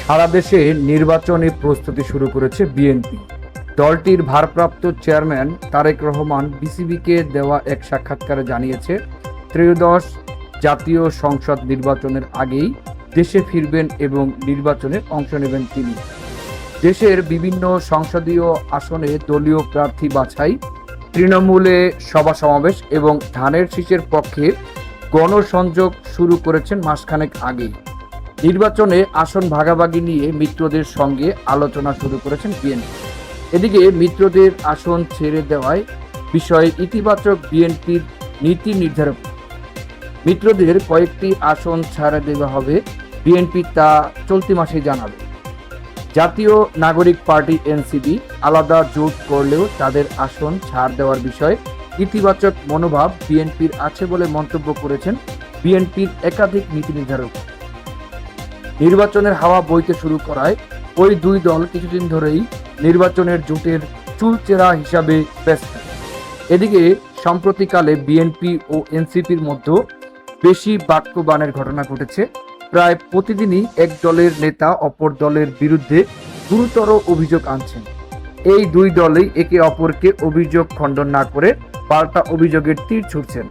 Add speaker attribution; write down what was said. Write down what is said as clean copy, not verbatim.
Speaker 1: সারা দেশে নির্বাচনী প্রস্তুতি শুরু করেছে বিএনপি। দলটির ভারপ্রাপ্ত চেয়ারম্যান তারেক রহমান বিসিবিকে দেওয়া এক সাক্ষাৎকারে জানিয়েছে, ত্রয়োদশ জাতীয় সংসদ নির্বাচনের আগেই দেশে ফিরবেন এবং নির্বাচনে অংশ নেবেন তিনি। দেশের বিভিন্ন সংসদীয় আসনে দলীয় প্রার্থী বাছাই, তৃণমূলে সভা সমাবেশ এবং ধানের শীষের পক্ষে গণসংযোগ শুরু করেছেন মাসখানেক আগেই। নির্বাচনে আসন ভাগাভাগি নিয়ে মিত্রদের সঙ্গে আলোচনা শুরু করেছেন বিএনপি। এদিকে মিত্রদের আসন ছেড়ে দেওয়ায় বিষয়ে ইতিবাচক বিএনপির নীতি নির্ধারক। মিত্রদের কয়েকটি আসন ছাড়া দেওয়া হবে, বিএনপি তা চলতি মাসে জানাবে। জাতীয় নাগরিক পার্টি এনসিপি আলাদা জোট করলেও তাদের আসন ছাড় দেওয়ার বিষয়ে ইতিবাচক মনোভাব বিএনপির আছে বলে মন্তব্য করেছেন বিএনপির একাধিক নীতি নির্ধারক। নির্বাচনের হাওয়া বইতে শুরু করায় ওই দুই দল কিছুদিন ধরেই নির্বাচনের জোটের চুলচেরা হিসাবে ব্যস্ত। এদিকে সম্প্রতিকালে বিএনপি ও এনসিপির মধ্যে বেশি বাক্যবাণের ঘটনা ঘটেছে। প্রায় প্রতিদিনই এক দলের নেতা অপর দলের বিরুদ্ধে গুরুতর অভিযোগ আনছেন। এই দুই দলই একে অপরকে অভিযোগ খণ্ডন না করে পাল্টা অভিযোগের তীর ছুড়ছেন।